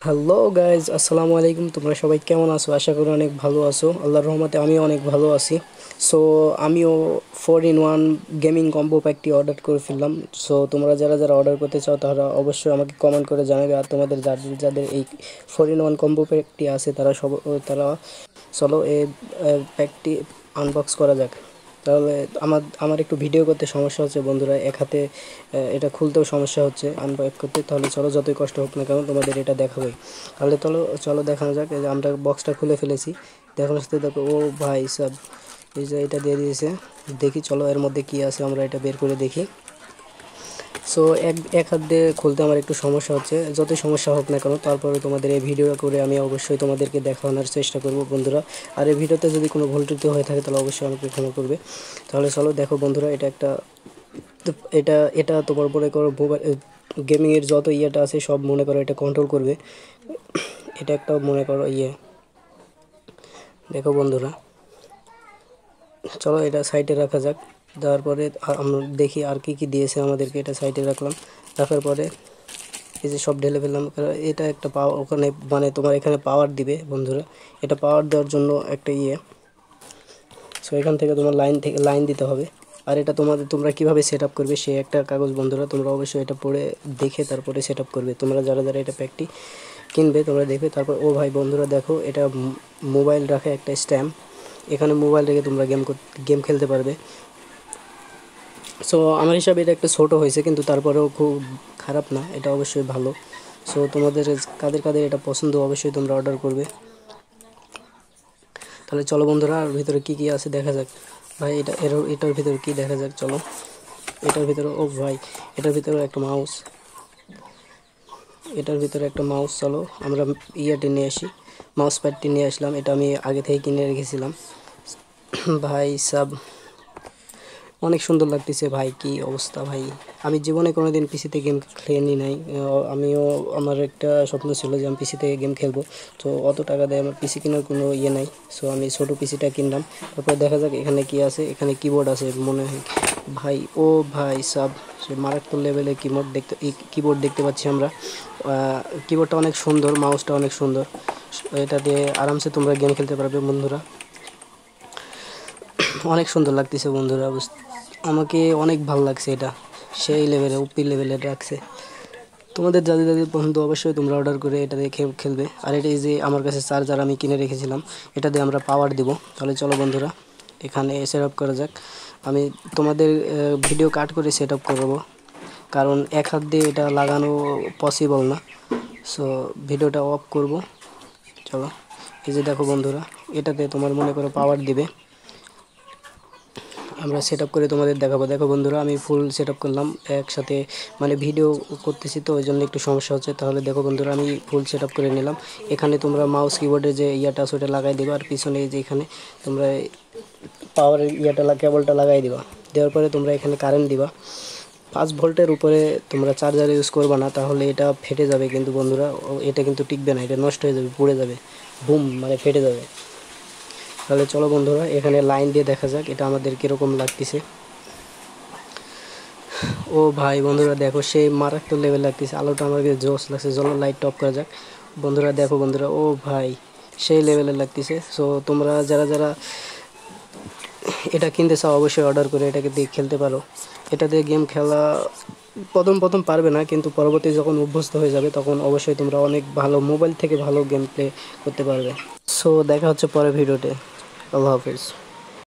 Hello guys, আসসালামু আলাইকুম। তোমরা সবাই কেমন আছো? আশা করি অনেক ভালো আছো। আল্লাহর রহমতে আমিও অনেক ভালো আছি। সো আমিও 4-in-1 গেমিং কম্বো প্যাকটি অর্ডার করে ফেললাম। সো তোমরা যারা যারা অর্ডার করতে চাও তারা অবশ্যই আমাকে কমেন্ট করে জানাবে। আর তোমাদের যাদের যাদের এই 4-in-1 কম্বো প্যাকটি আছে তারা চলো এই প্যাকটি আনবক্স করা যাক। তাহলে আমার আমার একটু ভিডিও করতে সমস্যা হচ্ছে বন্ধুরা, এক হাতে এটা খুলতেও সমস্যা হচ্ছে আনবক্স করতে। তাহলে চলো, যতই কষ্ট হোক না কেন তোমাদের এটা দেখাবোই। তাহলে চলো চলো দেখানো যাক। এই যে আমরা বক্সটা খুলে ফেলেছি, দেখানোর সাথে দেখো ও ভাই সব এই যে এটা দিয়ে দিয়েছে। দেখি চলো এর মধ্যে কি আছে, আমরা এটা বের করে দেখি। সো এক হাত দিয়ে খুলতে আমার একটু সমস্যা হচ্ছে। যতই সমস্যা হোক না কেন তারপরে তোমাদের এই ভিডিও করে আমি অবশ্যই তোমাদেরকে দেখানোর চেষ্টা করব বন্ধুরা। আর এই ভিডিওতে যদি কোনো ভুল ত্রুটি হয়ে থাকে তাহলে অবশ্যই আমাকে ক্ষমা করবে। তাহলে চলো দেখো বন্ধুরা, এটা এটা তোমার মনে করো মোবাইল গেমিংয়ের যত ইয়েটা আছে সব মনে করো এটা কন্ট্রোল করবে। এটা একটা মনে করো দেখো বন্ধুরা, চলো এটা সাইডে রাখা যাক। তারপরে আমরা দেখি আর কি কি দিয়েছে আমাদেরকে। এটা সাইডে রাখলাম, রাখার পরে এই যে সব ঢেলে ফেললাম। এটা একটা পাওয়ার, ওখানে মানে তোমার এখানে পাওয়ার দিবে বন্ধুরা। এটা পাওয়ার দেওয়ার জন্য একটা সো এখান থেকে তোমার লাইন দিতে হবে। আর এটা তোমরা কিভাবে সেট আপ করবে সে একটা কাগজ বন্ধুরা। তোমরা অবশ্যই এটা পড়ে দেখে তারপরে সেট আপ করবে। তোমরা যারা যারা এটা প্যাকটি কিনবে তোমরা দেখবে। তারপর ও ভাই বন্ধুরা দেখো, এটা মোবাইল রাখা একটা স্ট্যাম্প। এখানে মোবাইল রেখে তোমরা গেম খেলতে পারবে। সো আমার হিসাবে এটা একটা ছোটো হয়েছে, কিন্তু তারপরেও খুব খারাপ না, এটা অবশ্যই ভালো। সো তোমাদের কাদের কাদের এটা পছন্দ অবশ্যই তোমরা অর্ডার করবে। তাহলে চলো বন্ধুরা, আর ভিতরে কী কী আছে দেখা যাক। ভাই এটার ভিতরে কি দেখা যাক, চলো। এটার ভিতরে ও ভাই, এটার ভিতরে একটা মাউস, চলো আমরা ইয়াটি নিয়ে আসি। মাউস প্যাডটি নিয়ে আসলাম, এটা আমি আগে থেকে কিনে রেখেছিলাম। ভাই সাব অনেক সুন্দর লাগতেছে ভাই, কি অবস্থা ভাই। আমি জীবনে কোনোদিন পিসিতে গেম খেলিনি নাই। আমিও আমার একটা স্বপ্ন ছিল যে আমি পিসিতে গেম খেলবো। তো অত টাকা দিয়ে আমার পিসি কেনার কোনো ইয়ে নাই। সো আমি ছোটো পিসিটা কিনলাম। তারপর দেখা যাক এখানে কি আছে। এখানে কিবোর্ড আছে মনে হয় ভাই। ও ভাই সাব সে মারাত্মক লেভেলের কিবোর্ড দেখতে পাচ্ছি আমরা। কিবোর্ডটা অনেক সুন্দর, মাউসটা অনেক সুন্দর। এটা দিয়ে আরামসে তোমরা গেম খেলতে পারবে বন্ধুরা। অনেক সুন্দর লাগতেছে বন্ধুরা, আমাকে অনেক ভালো লাগছে। এটা সেই লেভেলে উপি লেভেলে রাখছে। তোমাদের যাদের যাদের বন্ধু অবশ্যই তোমরা অর্ডার করে এটা দিয়ে খেলবে। আর এটা এই যে আমার কাছে চার্জার আমি কিনে রেখেছিলাম, এটা দিয়ে আমরা পাওয়ার দিব। তাহলে চলো বন্ধুরা এখানে সেট আপ করা যাক। আমি তোমাদের ভিডিও কাট করে সেট আপ করবো, কারণ এক হাত দিয়ে এটা লাগানো পসিবল না। সো ভিডিওটা অফ করব। চলো এই যে দেখো বন্ধুরা, এটাতে তোমার মনে করো পাওয়ার দিবে। আমরা সেট আপ করে তোমাদের দেখাবো। দেখো বন্ধুরা, আমি ফুল সেট আপ করলাম একসাথে, মানে ভিডিও করতেছি তো ওই জন্য একটু সমস্যা হচ্ছে। তাহলে দেখো বন্ধুরা, আমি ফুল সেট আপ করে নিলাম। এখানে তোমরা মাউস কিবোর্ডে যে ইয়াটা আছে ওটা লাগাই দেবে। আর পিছনে যে এখানে তোমরা পাওয়ারের কেবলটা লাগাই দিবা। দেওয়ার পরে তোমরা এখানে কারেন্ট দিবা। 5 ভোল্টের উপরে তোমরা চার্জার ইউজ করবা না, তাহলে এটা ফেটে যাবে কিন্তু বন্ধুরা। এটা কিন্তু টিকবে না, এটা নষ্ট হয়ে যাবে, পুড়ে যাবে, বুম মানে ফেটে যাবে। তাহলে চলো বন্ধুরা এখানে লাইন দিয়ে দেখা যাক এটা আমাদের কীরকম লাগতেছে। ও ভাই বন্ধুরা দেখো, সেই মারাত্মক লেভেল লাগতেছে। আলোটা আমাকে জোস লাগছে। চলো লাইট অফ করা যাক বন্ধুরা। দেখো বন্ধুরা, ও ভাই সেই লেভেলের লাগতেছে। সো তোমরা যারা যারা এটা কিনতে চাও অবশ্যই অর্ডার করে এটাকে দিয়ে খেলতে পারো। এটা দিয়ে গেম খেলা প্রথম প্রথম পারবে না, কিন্তু পরবর্তী যখন অভ্যস্ত হয়ে যাবে তখন অবশ্যই তোমরা অনেক ভালো, মোবাইল থেকে ভালো গেম প্লে করতে পারবে। সো দেখা হচ্ছে পরের ভিডিওতে। আল্লাহ হাফিজ।